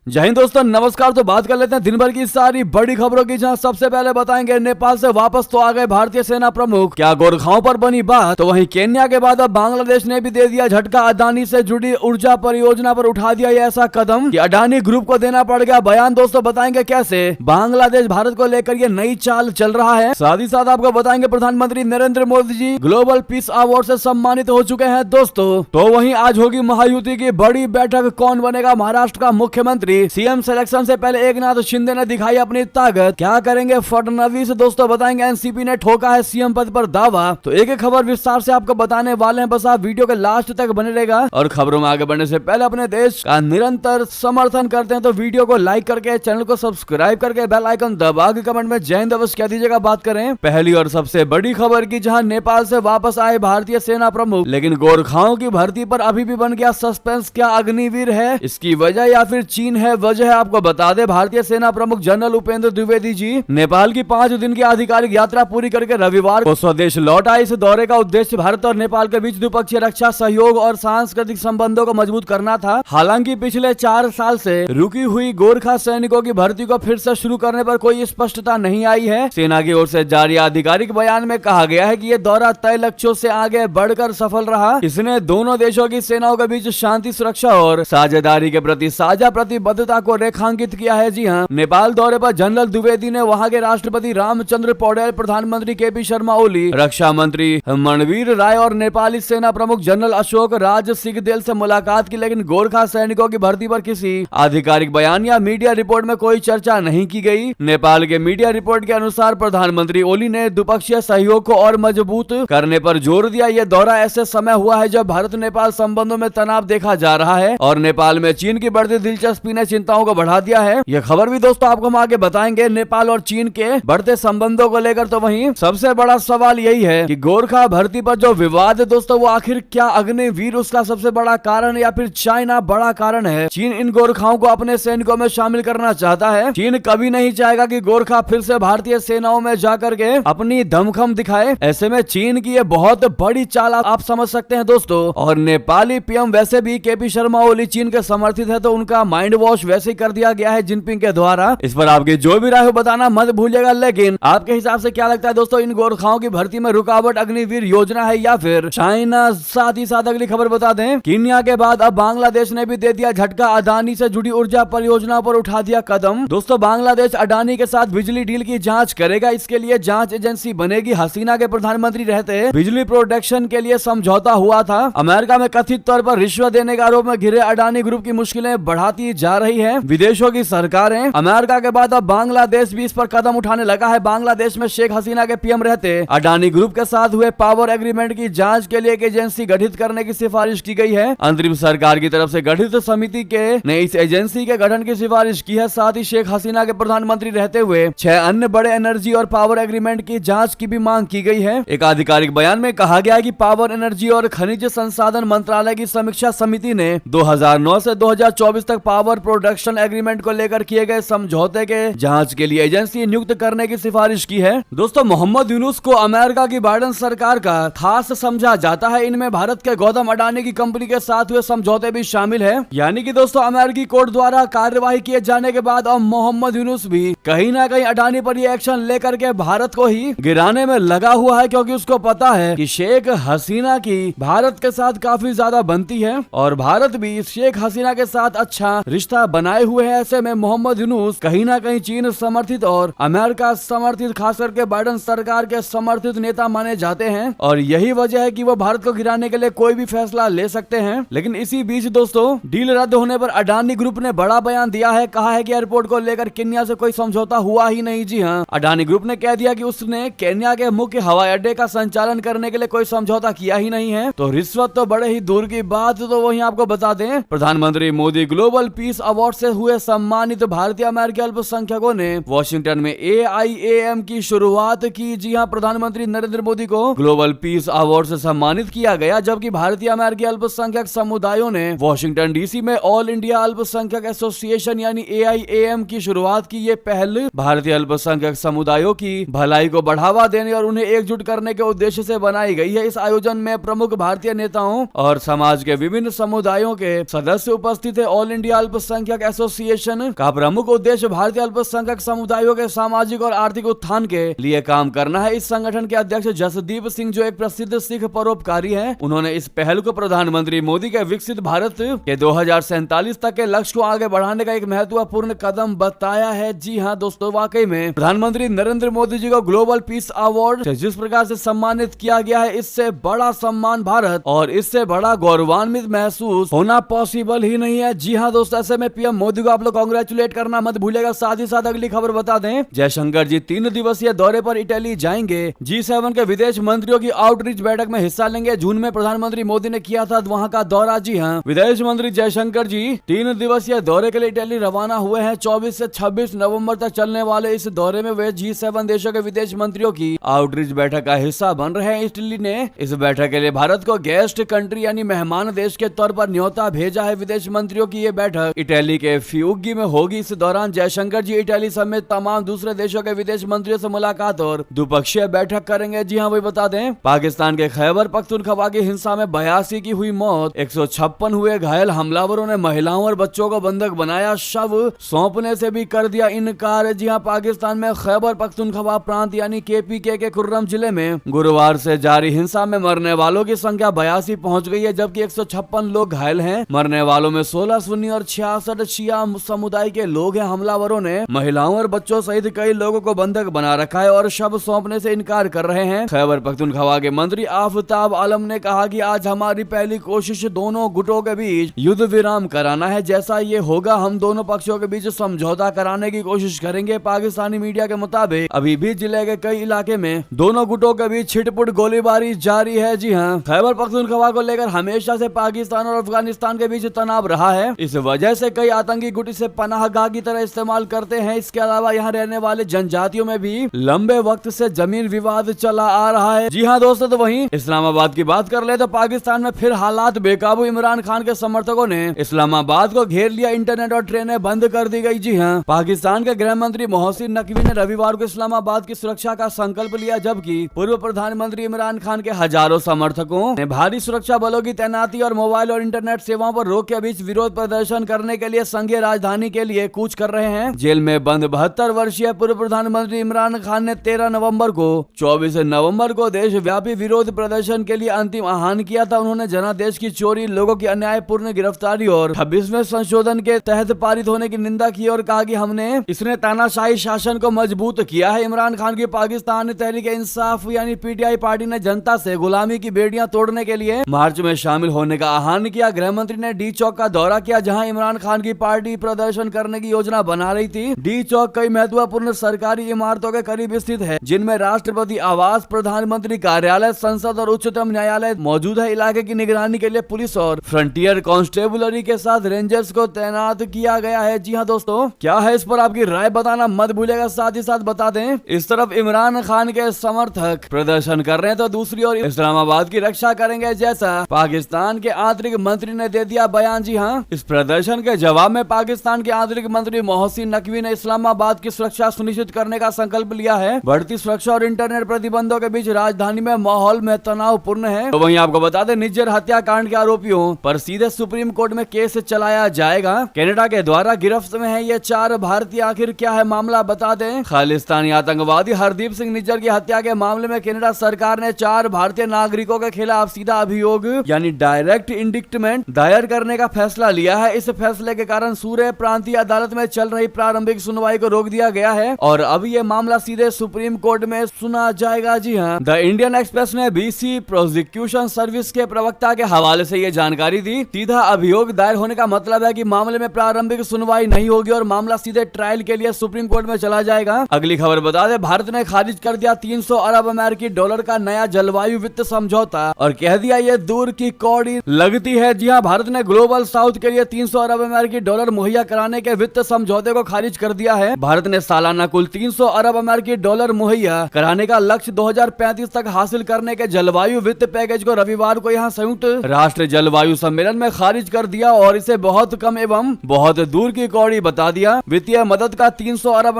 जय हिंद दोस्तों, नमस्कार। तो बात कर लेते हैं दिन भर की सारी बड़ी खबरों की, जहां सबसे पहले बताएंगे नेपाल से वापस तो आ गए भारतीय सेना प्रमुख, क्या गोरखाओं पर बनी बात। तो वहीं केन्या के बाद अब बांग्लादेश ने भी दे दिया झटका, अडानी से जुड़ी ऊर्जा परियोजना पर उठा दिया ये ऐसा कदम कि अडानी ग्रुप को देना पड़ गया बयान। दोस्तों बताएंगे कैसे बांग्लादेश भारत को लेकर ये नई चाल चल रहा है। साथ ही साथ आपको बताएंगे प्रधानमंत्री Narendra Modi ji global peace award से सम्मानित हो चुके हैं दोस्तों। तो वहीं आज होगी महायुति की बड़ी बैठक, कौन बनेगा महाराष्ट्र का मुख्यमंत्री। सीएम सिलेक्शन से पहले एकनाथ शिंदे ने दिखाई अपनी ताकत, क्या करेंगे फडणवीस। दोस्तों बताएंगे एनसीपी ने ठोका है सीएम पद पर दावा। तो एक एक खबर विस्तार से आपको बताने वाले हैं, बस आप वीडियो के लास्ट तक बने रहेगा। और खबरों में आगे बढ़ने से पहले अपने देश का निरंतर समर्थन करते हैं तो वीडियो को लाइक करके, चैनल को सब्सक्राइब करके, बेल आइकन दबा के कमेंट में जय हिंद अवश्य कह दीजिएगा। बात करें पहली और सबसे बड़ी खबर की, जहां नेपाल से वापस आए भारतीय सेना प्रमुख, लेकिन गोरखाओं की भर्ती पर अभी भी बन गया सस्पेंस। क्या अग्निवीर है इसकी वजह या फिर चीन है वजह, आपको बता दे। भारतीय सेना प्रमुख जनरल उपेंद्र द्विवेदी जी नेपाल की 5 दिन की आधिकारिक यात्रा पूरी करके रविवार को स्वदेश लौट आए। इस दौरे का उद्देश्य भारत और नेपाल के बीच द्विपक्षीय रक्षा सहयोग और सांस्कृतिक संबंधों को मजबूत करना था। हालांकि पिछले 4 साल से रुकी हुई गोरखा सैनिकों की भर्ती को फिर से शुरू करने पर कोई स्पष्टता नहीं आई है। सेना की ओर से जारी आधिकारिक बयान में कहा गया है कि यह दौरा तय लक्ष्यों से आगे बढ़कर सफल रहा। इसने दोनों देशों की सेनाओं के बीच शांति, सुरक्षा और साझेदारी के प्रति साझा प्रतिबद्धता को रेखांकित किया है। जी हां, नेपाल दौरे पर जनरल द्विवेदी ने वहां के राष्ट्रपति रामचंद्र पौडेल, प्रधानमंत्री केपी शर्मा ओली, रक्षा मंत्री मनवीर राय और नेपाली सेना प्रमुख जनरल अशोक राज सिंहदेल से मुलाकात की। लेकिन गोरखा सैनिकों की भर्ती पर किसी आधिकारिक बयान या मीडिया रिपोर्ट में कोई चर्चा नहीं की गई। नेपाल के मीडिया रिपोर्ट के अनुसार प्रधानमंत्री ओली ने द्विपक्षीय सहयोग को और मजबूत करने पर जोर दिया। यह दौरा ऐसे समय हुआ है जब भारत नेपाल संबंधों में तनाव देखा जा रहा है और नेपाल में चीन की बढ़ती दिलचस्पी ने चिंताओं को बढ़ा दिया है। यह खबर भी दोस्तों आपको हम आगे बताएंगे नेपाल और चीन के बढ़ते संबंधों को लेकर। तो वहीं सबसे बड़ा सवाल यही है कि गोरखा भर्ती पर जो विवाद है दोस्तों, वो आखिर क्या अग्निवीर उसका सबसे बड़ा कारण या फिर चाइना बड़ा कारण है। चीन इन गोरखाओं को अपने सैनिकों में शामिल करना चाहता है। चीन कभी नहीं चाहेगा कि गोरखा फिर से भारतीय सेनाओं में जाकर के अपनी दमखम दिखाए। ऐसे में चीन की ये बहुत बड़ी चाल आप समझ सकते हैं दोस्तों। और नेपाली पीएम वैसे भी केपी शर्मा ओली चीन के समर्थित है, तो उनका माइंड वॉश वैसे कर दिया गया है जिनपिंग के द्वारा। इस पर आपकी जो भी राय हो बताना मत भूलिएगा। लेकिन आपके हिसाब से क्या लगता है दोस्तों, इन गोरखाओं की भर्ती में रुकावट अग्निवीर योजना है या फिर चाइना। साथ ही साथ अगली खबर बता दें, केन्या के बाद अब बांग्लादेश ने भी दे दिया झटका, अडानी से जुड़ी ऊर्जा परियोजना पर उठा दिया कदम। दोस्तों बांग्लादेश अडानी के साथ बिजली डील की जांच करेगा। इसके लिए जांच एजेंसी बनेगी। हसीना के प्रधानमंत्री रहते बिजली प्रोडक्शन के लिए समझौता हुआ था। अमेरिका में कथित तौर पर रिश्वत देने के आरोप में घिरे अडानी ग्रुप की मुश्किलें बढ़ाती जा रही है विदेशों की सरकारें। अमेरिका के बाद अब बांग्लादेश भी इस पर कदम उठाने लगा है। बांग्लादेश में शेख हसीना के पीएम रहते अडानी ग्रुप के साथ हुए पावर एग्रीमेंट की जांच के लिए एक एजेंसी गठित करने की सिफारिश की गई है। अंतरिम सरकार की तरफ से गठित समिति ने इस एजेंसी के गठन की सिफारिश की है। साथ ही शेख हसीना के प्रधानमंत्री रहते हुए 6 अन्य बड़े एनर्जी और पावर एग्रीमेंट की जांच की भी मांग की गई है। एक आधिकारिक बयान में कहा गया है कि पावर, एनर्जी और खनिज संसाधन मंत्रालय की समीक्षा समिति ने 2009 से 2024 तक पावर प्रोडक्शन एग्रीमेंट को लेकर किए गए समझौते के जांच के लिए एजेंसी नियुक्त करने की सिफारिश की है। दोस्तों मोहम्मद यूनुस को अमेरिका की बाइडेन सरकार का खास समझा जाता है। इनमें भारत के गौतम अडानी की कंपनी के साथ हुए समझौते भी शामिल है। यानी कि दोस्तों अमेरिकी कोर्ट द्वारा कार्यवाही किए जाने के बाद अब मोहम्मद यूनुस भी कहीं ना कहीं अडानी पर ये एक्शन लेकर के भारत को ही गिराने में लगा हुआ है, क्योंकि उसको पता है कि शेख हसीना की भारत के साथ काफी ज्यादा बनती है और भारत भी शेख हसीना के साथ अच्छा रिश्ता बनाए हुए है। ऐसे में मोहम्मद यूनुस कहीं ना कहीं चीन समर्थित और अमेरिका समर्थित, खास करके बाइडेन सरकार के समर्थित नेता माने जाते हैं और यही वजह है कि वो भारत को गिराने के लिए कोई भी फैसला ले सकते हैं। लेकिन इसी बीच दोस्तों डील रद्द होने पर अडानी ग्रुप ने बड़ा बयान दिया है। कहा है कि एयरपोर्ट को लेकर केन्या से कोई समझौता हुआ ही नहीं। जी हाँ, अडानी ग्रुप ने कह दिया कि उसने केन्या के मुख्य हवाई अड्डे का संचालन करने के लिए कोई समझौता किया ही नहीं है। तो रिश्वत तो बड़े ही दूर की बात। तो वहीं आपको बता दें, प्रधानमंत्री मोदी ग्लोबल पीस अवार्ड से हुए सम्मानित भारतीय अमेरिकी अल्पसंख्यकों ने वॉशिंगटन में AIAM की शुरुआत की। जी हां, प्रधानमंत्री नरेंद्र मोदी को ग्लोबल पीस अवार्ड से सम्मानित किया गया, जबकि भारतीय अमेरिकी अल्पसंख्यक समुदायों ने वॉशिंगटन DC में ऑल इंडिया अल्पसंख्यक एसोसिएशन यानी AIAM की शुरुआत की। ये पहल भारतीय अल्पसंख्यक समुदायों की भलाई को बढ़ावा देने और उन्हें एकजुट करने के उद्देश्य से बनाई गई है। इस आयोजन में प्रमुख भारतीय नेताओं और समाज के विभिन्न समुदायों के सदस्य उपस्थित है। ऑल इंडिया अल्पसंख्यक अल्पसंख्यक एसोसिएशन का प्रमुख उद्देश्य भारतीय अल्पसंख्यक समुदायों के सामाजिक और आर्थिक उत्थान के लिए काम करना है। इस संगठन के अध्यक्ष जसदीप सिंह, जो एक प्रसिद्ध सिख परोपकारी हैं, उन्होंने इस पहल को प्रधानमंत्री मोदी के विकसित भारत के 2047 तक के लक्ष्य को आगे बढ़ाने का एक महत्वपूर्ण कदम बताया है। जी हाँ दोस्तों, वाकई में प्रधानमंत्री नरेंद्र मोदी जी को ग्लोबल पीस अवार्ड से जिस प्रकार से सम्मानित किया गया है, इससे बड़ा सम्मान भारत और इससे बड़ा गौरवान्वित महसूस होना पॉसिबल ही नहीं है। जी हाँ दोस्तों, ऐसे में पीएम मोदी को आप लोग कांग्रेचुलेट करना मत भूलेगा। साथ ही साथ अगली खबर बता दें, जयशंकर जी 3 दिवसीय दौरे पर इटली जाएंगे। G7 के विदेश मंत्रियों की आउटरीच बैठक में हिस्सा लेंगे। जून में प्रधानमंत्री मोदी ने किया था वहां का दौरा। जी हाँ, विदेश मंत्री जयशंकर जी 3 दिवसीय दौरे के लिए इटली रवाना हुए हैं। 24 से 26 नवंबर तक चलने वाले इस दौरे में वे G7 देशों के विदेश मंत्रियों की आउटरीच बैठक का हिस्सा बन रहे हैं। इटली ने इस बैठक के लिए भारत को गेस्ट कंट्री यानी मेहमान देश के तौर पर न्योता भेजा है। विदेश मंत्रियों की ये बैठक इटली के फ्यूगी में होगी। इस दौरान जयशंकर जी इटली समेत तमाम दूसरे देशों के विदेश मंत्रियों से मुलाकात और द्विपक्षीय बैठक करेंगे। जी हाँ, वही बता दें, पाकिस्तान के खैबर पख्तूनख्वा की हिंसा में 82 की हुई मौत, 156 हुए घायल। हमलावरों ने महिलाओं और बच्चों को बंधक बनाया, शव सौंपने से भी कर दिया इनकार। जी हाँ, पाकिस्तान में खैबर पख्तूनख्वा प्रांत यानी KPK के कुर्रम जिले में गुरुवार से जारी हिंसा में मरने वालों की संख्या 82 पहुंच गई है, जबकि 156 लोग घायल हैं। मरने वालों में 16 सुन्नी और 66 शिया समुदाय के लोग हैं। हमलावरों ने महिलाओं और बच्चों सहित कई लोगों को बंधक बना रखा है और शव सौंपने से इनकार कर रहे हैं। खैबर पख्तूनख्वा के मंत्री आफताब आलम ने कहा कि आज हमारी पहली कोशिश दोनों गुटों के बीच युद्ध विराम कराना है। जैसा ये होगा, हम दोनों पक्षों के बीच समझौता कराने की कोशिश करेंगे। पाकिस्तानी मीडिया के मुताबिक अभी भी जिले के कई इलाके में दोनों गुटों के बीच छिटपुट गोलीबारी जारी है। जी हाँ, खैबर पख्तूनख्वा को लेकर हमेशा से पाकिस्तान और अफगानिस्तान के बीच तनाव रहा है। इस वजह से कई आतंकी गुट इसे पनाहगाह की तरह इस्तेमाल करते हैं। इसके अलावा यहाँ रहने वाले जनजातियों में भी लंबे वक्त से जमीन विवाद चला आ रहा है। जी हाँ दोस्तों, तो वहीं इस्लामाबाद की बात कर ले तो पाकिस्तान में फिर हालात बेकाबू। इमरान खान के समर्थकों ने इस्लामाबाद को घेर लिया, इंटरनेट और ट्रेनें बंद कर दी गई। जी हाँ, पाकिस्तान के गृह मंत्री मोहसिन नकवी ने रविवार को इस्लामाबाद की सुरक्षा का संकल्प लिया, जबकि पूर्व प्रधानमंत्री इमरान खान के हजारों समर्थकों ने भारी सुरक्षा बलों की तैनाती और मोबाइल और इंटरनेट सेवाओं पर रोक के बीच विरोध प्रदर्शन करने के लिए संघीय राजधानी के लिए कूच कर रहे हैं। जेल में बंद 72 वर्षीय पूर्व प्रधानमंत्री इमरान खान ने 13 नवंबर को 24 नवंबर को देशव्यापी विरोध प्रदर्शन के लिए अंतिम आह्वान किया था। उन्होंने जनादेश की चोरी, लोगों की अन्यायपूर्ण गिरफ्तारी और 26वें संशोधन के तहत पारित होने की निंदा की और कहा कि हमने इसने तानाशाही शासन को मजबूत किया है। इमरान खान की पाकिस्तान तहरीक इंसाफ यानी PTI पार्टी ने जनता से गुलामी की बेड़ियां तोड़ने के लिए मार्च में शामिल होने का आह्वान किया। गृह मंत्री ने डी चौक का दौरा किया, जहां इमरान खान की पार्टी प्रदर्शन करने की योजना बना रही थी। डी चौक कई महत्वपूर्ण सरकारी इमारतों के करीब स्थित है, जिनमें राष्ट्रपति आवास, प्रधानमंत्री कार्यालय, संसद और उच्चतम न्यायालय मौजूद है। इलाके की निगरानी के लिए पुलिस और फ्रंटियर कांस्टेबलरी के साथ रेंजर्स को तैनात किया गया है। जी हाँ दोस्तों, क्या है इस पर आपकी राय बताना मत भूलिएगा। साथ ही साथ बता दें, इस तरफ इमरान खान के समर्थक प्रदर्शन कर रहे हैं तो दूसरी ओर इस्लामाबाद की रक्षा करेंगे, जैसा पाकिस्तान के आंतरिक मंत्री ने दे दिया बयान। जी हाँ, इस प्रदर्शन के जवाब में पाकिस्तान के आंतरिक मंत्री मोहसिन नकवी ने इस्लामाबाद की सुरक्षा सुनिश्चित करने का संकल्प लिया है। बढ़ती सुरक्षा और इंटरनेट प्रतिबंधों के बीच राजधानी में माहौल में तनावपूर्ण है। तो वहीं आपको बता दें, निज्जर हत्याकांड के आरोपियों पर सीधे सुप्रीम कोर्ट में केस चलाया जाएगा। कनाडा के द्वारा गिरफ्त में है ये 4 भारतीय। आखिर क्या है मामला बता दें, खालिस्तानी आतंकवादी हरदीप सिंह निज्जर की हत्या के मामले में कनाडा सरकार ने 4 भारतीय नागरिकों के खिलाफ सीधा अभियोग यानी डायरेक्ट इंडिक्टमेंट दायर करने का फैसला लिया है। इस फैसले के कारण सूरे प्रांतीय अदालत में चल रही प्रारंभिक सुनवाई को रोक दिया गया है और अब ये मामला सीधे सुप्रीम कोर्ट में सुना जाएगा। जी हाँ, द इंडियन एक्सप्रेस ने BC प्रोसिक्यूशन सर्विस के प्रवक्ता के हवाले से ये जानकारी दी। सीधा अभियोग दायर होने का मतलब है कि मामले में प्रारंभिक सुनवाई नहीं होगी और मामला सीधे ट्रायल के लिए सुप्रीम कोर्ट में चला जाएगा। अगली खबर बता दें, भारत ने खारिज कर दिया $300 अरब का नया जलवायु वित्त समझौता और कह दिया ये दूर की कौड़ी लगती है। जी हाँ, भारत ने ग्लोबल साउथ के लिए $300 अरब मुहैया कराने के वित्त समझौते को खारिज कर दिया है। भारत ने सालाना कुल $300 अरब मुहैया कराने का लक्ष्य 2035 तक हासिल करने के जलवायु वित्त पैकेज को रविवार को यहाँ संयुक्त राष्ट्र जलवायु सम्मेलन में खारिज कर दिया और इसे बहुत कम एवं बहुत दूर की कौड़ी बता दिया। वित्तीय मदद का $300 अरब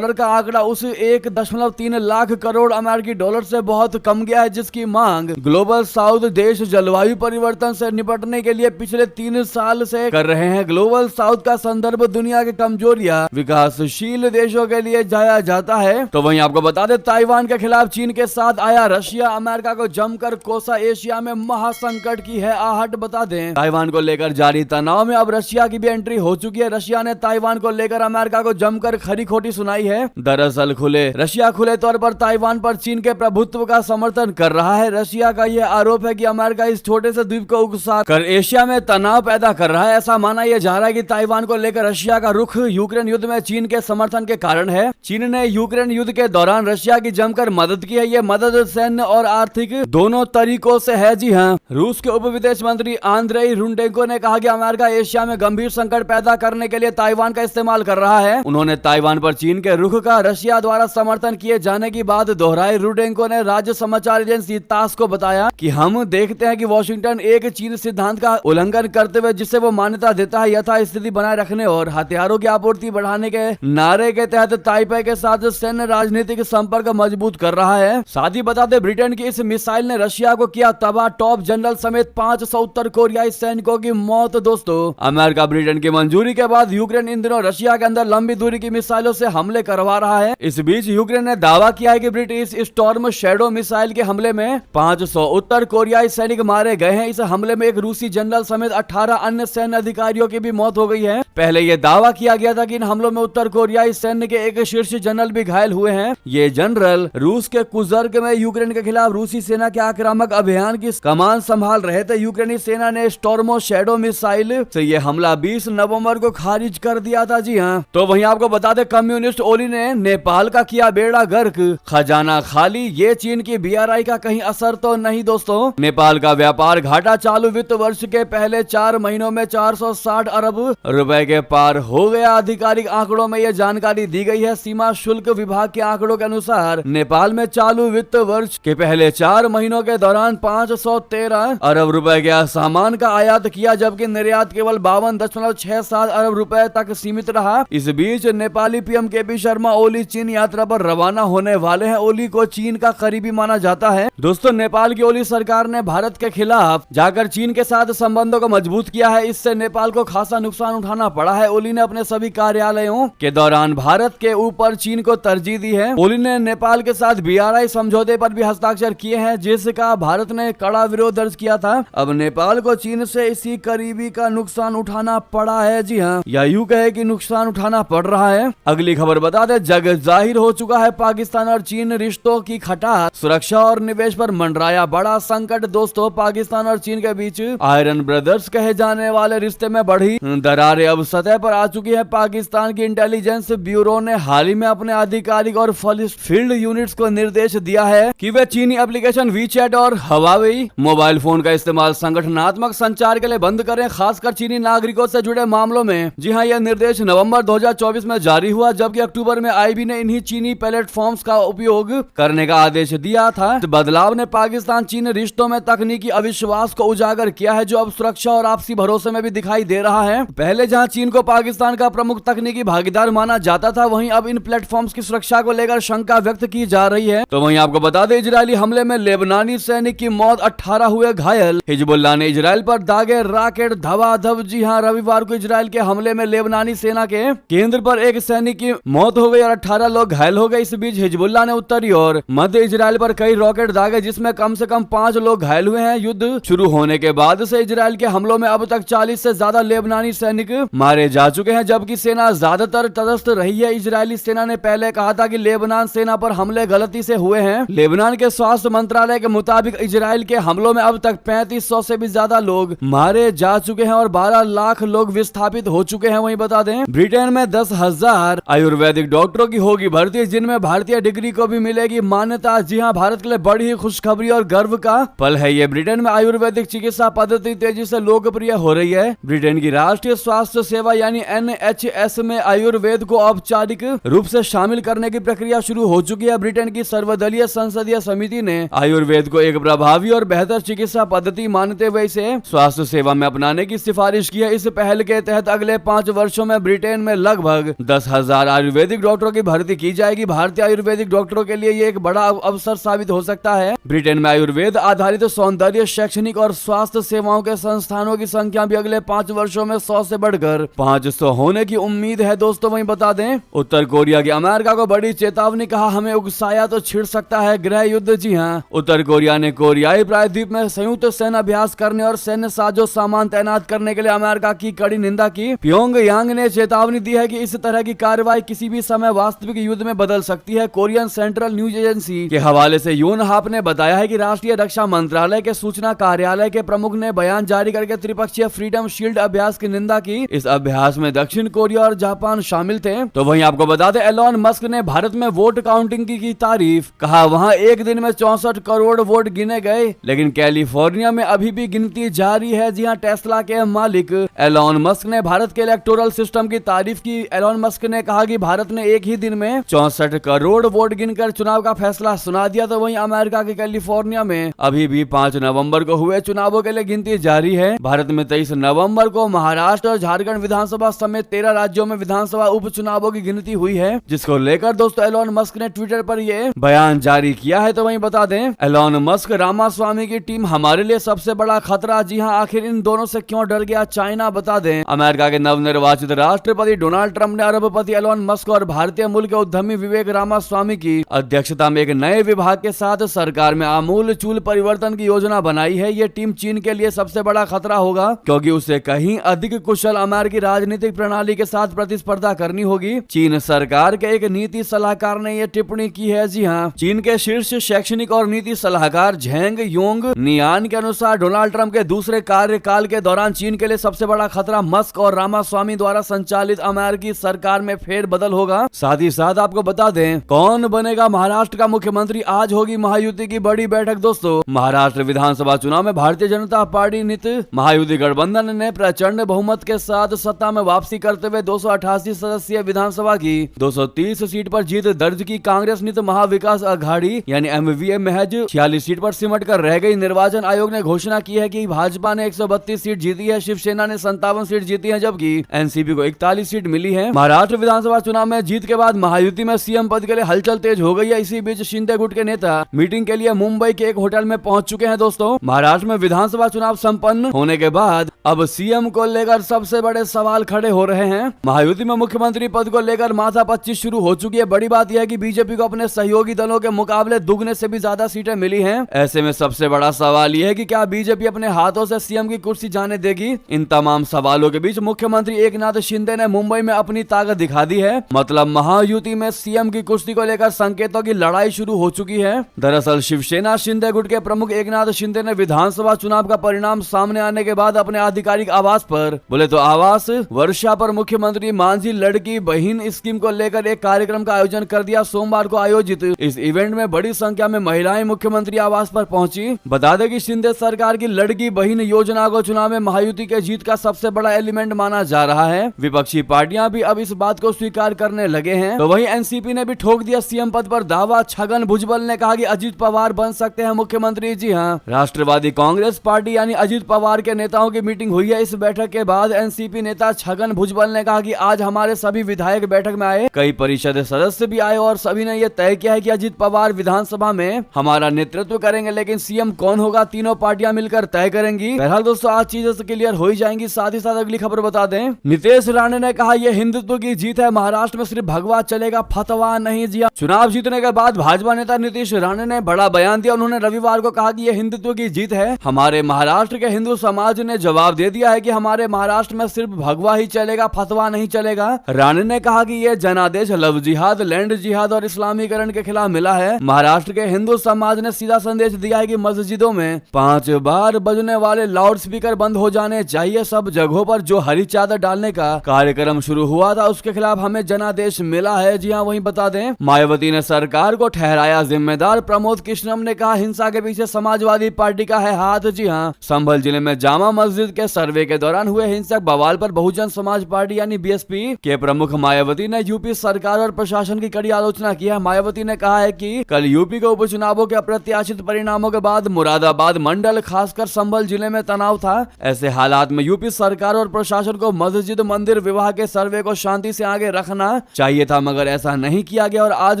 का आंकड़ा उस 1.3 लाख करोड़ अमेरिकी डॉलर से बहुत कम गया है, जिसकी मांग ग्लोबल साउथ देश जलवायु परिवर्तन से निपटने के लिए पिछले 3 साल से कर रहे हैं। ग्लोबल साउथ का संदर्भ दुनिया के कमजोरियां विकासशील देशों के लिए जाया जाता है। तो वहीं आपको बता दें, ताइवान के खिलाफ चीन के साथ आया रशिया, अमेरिका को जमकर कोसा, एशिया में महासंकट की है आहट। बता दें, ताइवान को लेकर जारी तनाव में अब रशिया की भी एंट्री हो चुकी है। रशिया ने ताइवान को लेकर अमेरिका को जमकर खरी खोटी सुनाई है। दरअसल रशिया खुले तौर पर ताइवान पर चीन के प्रभुत्व का समर्थन कर रहा है। रशिया का यह आरोप है कि अमेरिका इस छोटे से द्वीप को उकसा कर एशिया में तनाव पैदा कर रहा है। ऐसा माना यह जा रहा है कि ताइवान को लेकर रशिया का रुख यूक्रेन युद्ध में चीन के समर्थन के कारण है। चीन ने यूक्रेन युद्ध के दौरान रशिया की जमकर मदद की है। ये मदद सैन्य और आर्थिक दोनों तरीकों से है। जी हाँ, रूस के उप विदेश मंत्री आंद्रेई रुंडेंको ने कहा कि अमेरिका एशिया में गंभीर संकट पैदा करने के लिए ताइवान का इस्तेमाल कर रहा है। उन्होंने ताइवान पर चीन के रुख का रशिया द्वारा समर्थन किए जाने की बात दोहराई। रुडेंको ने राज्य समाचार एजेंसी तास को बताया कि हम देखते हैं कि वॉशिंगटन एक चीन सिद्धांत का उल्लंघन करते हुए जिसे वो मान्यता देता है यथा स्थिति बनाए रखने और हथियारों की आपूर्ति बढ़ाने के नारे के तहत ताइपे के साथ सैन्य राजनीतिक संपर्क मजबूत कर रहा है। साथ ही बता दें, ब्रिटेन की इस मिसाइल ने रशिया को किया तबाह, टॉप जनरल समेत 500 उत्तर कोरियाई सैनिकों की मौत। दोस्तों, अमेरिका ब्रिटेन की मंजूरी के बाद यूक्रेन इन दिनों रशिया के अंदर लंबी दूरी की मिसाइलों से हमले करवा रहा है। इस बीच यूक्रेन ने दावा किया है कि ब्रिटिश स्टॉर्म शैडो मिसाइल के हमले में 500 उत्तर कोरियाई सैनिक मारे गए हैं। इस हमले में एक रूसी जनरल समेत 18 अन्य सैन्य अधिकारियों की भी मौत हो गई है। पहले यह दावा किया गया था कि इन हमलों में उत्तर कोरियाई सैन्य के एक शीर्ष जनरल भी घायल हुए हैं। ये जनरल रूस के कुर्स्क में यूक्रेन के खिलाफ रूसी सेना के आक्रामक अभियान की कमान संभाल रहे थे। यूक्रेनी सेना ने स्टॉर्मो शैडो मिसाइल से यह हमला 20 नवंबर को खारिज कर दिया था। जी हाँ, तो वहीं आपको बता दें, कम्युनिस्ट ओली ने नेपाल का किया बेड़ा गर्क, खजाना खाली। ये चीन की बीआरआई का कहीं असर तो नहीं। दोस्तों, नेपाल का व्यापार घाटा चालू वित्त वर्ष के पहले 4 महीनों में 460 अरब रुपए के पार हो गया। आधिकारिक आंकड़ों में यह जानकारी दी गई है। सीमा शुल्क विभाग के आंकड़ों के अनुसार नेपाल में चालू वित्त वर्ष के पहले 4 महीनों के दौरान 513 अरब रुपए के सामान का आयात किया, जबकि निर्यात केवल 52.67 अरब रुपए तक सीमित रहा। इस बीच नेपाली पीएम केपी शर्मा ओली चीन यात्रा पर रवाना होने वाले हैं। ओली को चीन का करीबी माना जाता है। दोस्तों, नेपाल की ओली सरकार ने भारत के खिलाफ जाकर चीन के साथ संबंधों को मजबूत किया है। इससे नेपाल को खासा नुकसान उठाना पड़ा है। ओली ने अपने सभी कार्यालयों के दौरान भारत के ऊपर चीन को तरजीह दी है। ओली ने नेपाल के साथ बीआरआई समझौते पर भी हस्ताक्षर किए हैं, जिसका भारत ने कड़ा विरोध दर्ज किया था। अब नेपाल को चीन से इसी करीबी का नुकसान उठाना पड़ा है। जी हाँ, या यूं कहे कि नुकसान उठाना पड़ रहा है। अगली खबर बता दें, जग जाहिर हो चुका है पाकिस्तान और चीन रिश्तों की खटास, सुरक्षा और निवेश पर मंडराया बड़ा संकट। दोस्तों, पाकिस्तान और चीन के बीच आयरन ब्रदर्स कहे जाने वाले रिश्ते में बढ़ी दरारें अब सतह पर आ चुकी है। पाकिस्तान की इंटेलिजेंस ब्यूरो ने हाल ही में अपने आधिकारिक और फील्ड यूनिट्स को निर्देश दिया है कि वे चीनी एप्लीकेशन वीचैट और हवाई मोबाइल फोन का इस्तेमाल संगठनात्मक संचार के लिए बंद करें, खासकर चीनी नागरिकों से जुड़े मामलों में। जी हाँ, यह निर्देश नवंबर 2024 में जारी हुआ, जबकि अक्टूबर में आईबी ने इन्हीं चीनी प्लेटफॉर्म्स का उपयोग करने का आदेश दिया था। बदलाव ने पाकिस्तान चीन रिश्तों में तकनीकी अविश्वास को उजागर किया है, जो अब सुरक्षा और आपसी भरोसे में भी दिखाई दे रहा है। पहले जहां चीन को पाकिस्तान का प्रमुख तकनीकी भागीदार माना जाता था, वहीं अब इन प्लेटफॉर्म्स की सुरक्षा को लेकर शंका व्यक्त की जा रही है। तो वहीं आपको बता दें, इजरायली हमले में लेबनानी सैनिक की मौत, 18 हुए घायल। हिजबुल्लाह ने इजरायल पर दागे रॉकेट धवाधव। जी हाँ, रविवार को इजरायल के हमले में लेबनानी सेना के केंद्र पर एक सैनिक की मौत हो गई और 18 लोग घायल हो गए। इस बीच हिजबुल्लाह ने उत्तरी और मध्य इजरायल पर कई रॉकेट दागे, जिसमें कम से कम 5 लोग घायल हुए हैं। युद्ध शुरू होने के बाद से इजरायल के हमलों में अब तक 40 से ज्यादा लेबनानी सैनिक मारे जा चुके हैं, जबकि सेना ज्यादातर तटस्थ रही है। इजरायली सेना ने पहले कहा था कि लेबनान सेना पर हमले गलती से हुए हैं। लेबनान के स्वास्थ्य मंत्रालय के मुताबिक इजरायल के हमलों में अब तक 3500 से भी ज्यादा लोग मारे जा चुके हैं और 12 लाख लोग विस्थापित हो चुके हैं। वहीं बता दें, ब्रिटेन में 10,000 आयुर्वेदिक डॉक्टरों की होगी भर्ती, जिनमें भारतीय डिग्री को भी मिलेगी मान्यता। जी हाँ, भारत के लिए बड़ी ही खुशखबरी और गर्व का पल है ये। ब्रिटेन में आयुर्वेदिक चिकित्सा पद्धति तेजी से लोकप्रिय हो रही है। ब्रिटेन की राष्ट्रीय स्वास्थ्य सेवा यानी NHS में आयुर्वेद को औपचारिक रूप से शामिल करने की प्रक्रिया शुरू हो चुकी है। ब्रिटेन की सर्वदलीय संसदीय समिति ने आयुर्वेद को एक प्रभावी और बेहतर चिकित्सा पद्धति मानते हुए इसे स्वास्थ्य सेवा में अपनाने की सिफारिश की है। इस पहल के तहत अगले 5 वर्षों में ब्रिटेन में लगभग 10,000 आयुर्वेदिक डॉक्टरों की भर्ती की जाएगी। भारतीय आयुर्वेदिक डॉक्टरों के लिए ये एक बड़ा अवसर साबित हो सकता है। ब्रिटेन में आयुर्वेद आधारित सौंदर्य, शैक्षणिक और स्वास्थ्य सेवाओं के संस्थानों की संख्या भी अगले 5 वर्षों वर्षों में 100 से बढ़कर 500 होने की उम्मीद है दोस्तों। वहीं बता दें उत्तर कोरिया की अमेरिका को बड़ी चेतावनी, कहा हमें उकसाया तो छिड़ सकता है गृह युद्ध। जी हाँ, उत्तर कोरिया ने कोरियाई प्रायद्वीप में संयुक्त सैन्य अभ्यास करने और सैन्य साजो सामान तैनात करने के लिए अमेरिका की कड़ी निंदा की। प्योंगयांग ने चेतावनी दी है कि इस तरह की कार्रवाई किसी भी समय वास्तविक युद्ध में बदल सकती है। कोरियन सेंट्रल न्यूज एजेंसी के हवाले से यूनहाप ने बताया है कि राष्ट्रीय रक्षा मंत्रालय के सूचना कार्यालय के प्रमुख ने बयान जारी करके त्रिपक्षीय फ्रीडम शील्ड अभ्यास की निंदा की। इस अभ्यास में दक्षिण कोरिया और जापान शामिल थे। तो वहीं आपको बता दें एलोन मस्क ने भारत में वोट काउंटिंग की तारीफ, कहा वहां एक दिन में 64 करोड़ वोट गिने गए, लेकिन कैलिफोर्निया में अभी भी गिनती जारी है। जी हां, टेस्ला के मालिक एलोन मस्क ने भारत के इलेक्टोरल सिस्टम की तारीफ की। एलोन मस्क ने कहा कि भारत ने एक ही दिन में 64 करोड़ वोट गिनकर चुनाव का फैसला सुना दिया। तो वहीं अमेरिका के कैलिफोर्निया में अभी भी 5 नवंबर को हुए चुनावों के लिए गिनती जारी है। भारत में 23 नवंबर को महाराष्ट्र और झारखंड विधानसभा समेत 13 राज्यों में विधानसभा उपचुनावों की गिनती हुई है, जिसको लेकर दोस्तों एलोन मस्क ने ट्विटर पर ये बयान जारी किया है। तो वहीं बता दें एलोन मस्क रामास्वामी की टीम हमारे लिए सबसे बड़ा खतरा। जी हां, आखिर इन दोनों से क्यों डर गया चाइना? बता दें अमेरिका के नवनिर्वाचित राष्ट्रपति डोनाल्ड ट्रंप ने अरबपति एलोन मस्क और भारतीय मूल के उद्यमी विवेक रामास्वामी की अध्यक्षता में एक नए विभाग के साथ सरकार में आमूल चूल परिवर्तन की योजना बनाई है। ये टीम चीन के लिए सबसे बड़ा खतरा होगा, क्योंकि उसे कहीं अधिक कुशल अमेरिकी राजनीतिक प्रणाली के साथ प्रतिस्पर्धा करनी होगी। चीन सरकार के एक नीति सलाहकार ने यह टिप्पणी की है। जी हां, चीन के शीर्ष शैक्षणिक और नीति सलाहकार झेंग योंग नियान के अनुसार डोनाल्ड ट्रंप के दूसरे कार्यकाल के दौरान चीन के लिए सबसे बड़ा खतरा मस्क और रामास्वामी द्वारा संचालित अमेरिकी सरकार में फेरबदल होगा। साथ ही साथ आपको बता दें कौन बनेगा महाराष्ट्र का मुख्यमंत्री, आज होगी महायुति की बड़ी बैठक। दोस्तों महाराष्ट्र विधानसभा चुनाव में भारतीय जनता पार्टी नित महायुति गठबंधन ने प्रचंड बहुमत के साथ सत्ता में वापसी करते हुए 288 सदस्यीय विधानसभा की 230 सीट पर जीत दर्ज की। कांग्रेस नित महाविकास अघाड़ी यानी एमवीए महज 46 सीट पर सिमट कर रह गई। निर्वाचन आयोग ने घोषणा की है कि भाजपा ने 132 सीट जीती है, शिवसेना ने 57 सीट जीती है, जबकि एनसीपी को 41 सीट मिली है। महाराष्ट्र विधानसभा चुनाव में जीत के बाद महायुति में सीएम पद के लिए हलचल तेज हो गई है। इसी बीच शिंदे गुट के नेता मीटिंग के लिए मुंबई के एक होटल में पहुंच चुके हैं। दोस्तों महाराष्ट्र में विधानसभा चुनाव संपन्न होने के बाद अब सीएम को लेकर सबसे बड़े सवाल खड़े हो रहे हैं। महायुति में मुख्यमंत्री पद को लेकर माथापच्ची शुरू हो चुकी है। बड़ी बात यह है कि बीजेपी को अपने सहयोगी दलों के मुकाबले दुगने से भी ज्यादा सीटें मिली हैं। ऐसे में सबसे बड़ा सवाल यह है कि क्या बीजेपी अपने हाथों से सीएम की कुर्सी जाने देगी? इन तमाम सवालों के बीच मुख्यमंत्री एकनाथ शिंदे ने मुंबई में अपनी ताकत दिखा दी है। मतलब महायुति में सीएम की कुर्सी को लेकर संकेतों की लड़ाई शुरू हो चुकी है। दरअसल शिवसेना शिंदे गुट के प्रमुख एकनाथ शिंदे ने विधानसभा चुनाव का परिणाम सामने आने के बाद अपने आधिकारिक आवास पर, बोले तो आवास वर्षा पर, मुख्यमंत्री मांझी लड़की बहन स्कीम को लेकर एक कार्यक्रम का आयोजन कर दिया। सोमवार को आयोजित इस इवेंट में बड़ी संख्या में महिलाएं मुख्यमंत्री आवास पर पहुंची। बता दें कि शिंदे सरकार की लड़की बहन योजना को चुनाव में महायुति के जीत का सबसे बड़ा एलिमेंट माना जा रहा है। विपक्षी पार्टियां भी अब इस बात को स्वीकार करने लगे हैं। तो वहीं एनसीपी ने भी ठोक दिया सीएम पद पर दावा। छगन भुजबल ने कहा कि अजित पवार बन सकते हैं मुख्यमंत्री। जी हां, राष्ट्रवादी कांग्रेस पार्टी यानी अजित पवार के नेताओं की मीटिंग हुई है। इस बैठक के बाद एनसीपी नेता छगन भुजबल ने कहा कि आज हमारे सभी विधायक बैठक में आए, कई परिषद सदस्य भी आए और सभी ने यह तय किया है कि अजित पवार विधानसभा में हमारा नेतृत्व करेंगे, लेकिन सीएम कौन होगा तीनों पार्टियां मिलकर तय करेंगी। बहरहाल दोस्तों आज चीजें क्लियर हो ही जाएंगी। साथ ही साथ अगली खबर बता दें, नीतीश राणे ने कहा यह हिंदुत्व की जीत है, महाराष्ट्र में सिर्फ भगवा चलेगा, फतवा नहीं। जी चुनाव जीतने के बाद भाजपा नेता नीतीश राणे ने बड़ा बयान दिया। उन्होंने रविवार को कहा कि यह हिंदुत्व की जीत है। हमारे महाराष्ट्र के हिंदू समाज ने जवाब दे दिया है कि हमारे महाराष्ट्र में सिर्फ भगवा ही चलेगा, फतवा नहीं चलेगा। राणे ने कहा कि यह जनादेश लव जिहाद, लैंड जिहाद और इस्लामीकरण के खिलाफ मिला है। महाराष्ट्र के हिंदू समाज ने सीधा संदेश दिया है कि मस्जिदों में 5 बार बजने वाले लाउड स्पीकर बंद हो जाने चाहिए। सब जगहों पर जो हरी चादर डालने का कार्यक्रम शुरू हुआ था उसके खिलाफ हमें जनादेश मिला है। जी हाँ, वहीं बता दें मायावती ने सरकार को ठहराया जिम्मेदार। प्रमोद कृष्णम ने कहा हिंसा के पीछे समाजवादी पार्टी का है हाथ। जी हाँ, संभल जिले में जामा मस्जिद के सर्वे के दौरान हुए हिंसक बवाल पर बहुजन समाज पार्टी यानी बीएसपी के प्रमुख मायावती ने यूपी सरकार और प्रशासन की कड़ी आलोचना की है। मायावती ने कहा है कि कल यूपी के उपचुनावों के अप्रत्याशित परिणामों के बाद मुरादाबाद मंडल खासकर संभल जिले में तनाव था। ऐसे हालात में यूपी सरकार और प्रशासन को मस्जिद मंदिर विवाह के सर्वे को शांति से आगे रखना चाहिए था, मगर ऐसा नहीं किया गया और आज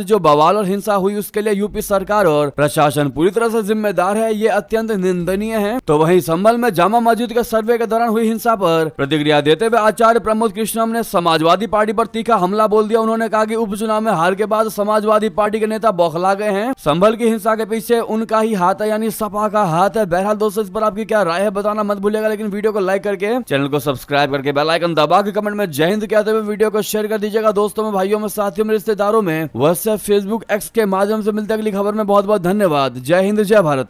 जो बवाल और हिंसा हुई उसके लिए यूपी सरकार और प्रशासन पूरी तरह से जिम्मेदार है। ये अत्यंत निंदनीय है। तो वहीं संभल में जामा मस्जिद के सर्वे के दौरान हुई हिंसा चर्चा पर प्रतिक्रिया देते हुए आचार्य प्रमोद कृष्णम ने समाजवादी पार्टी पर तीखा हमला बोल दिया। उन्होंने कहा कि उपचुनाव में हार के बाद समाजवादी पार्टी के नेता बौखला गए हैं। संभल की हिंसा के पीछे उनका ही हाथ है, यानी सपा का हाथ है। बहरहाल दोस्तों, इस पर आपकी क्या राय है बताना मत भूलिएगा, लेकिन वीडियो को लाइक करके चैनल को सब्सक्राइब करके बेल आइकन दबा के कमेंट में जय हिंद कहते हुए वीडियो को शेयर कर दीजिएगा। दोस्तों में, भाइयों में, साथियों में, रिश्तेदारों में, व्हाट्सएप, फेसबुक, एक्स के माध्यम से मिलते अगली खबर में। बहुत बहुत धन्यवाद। जय हिंद, जय भारत।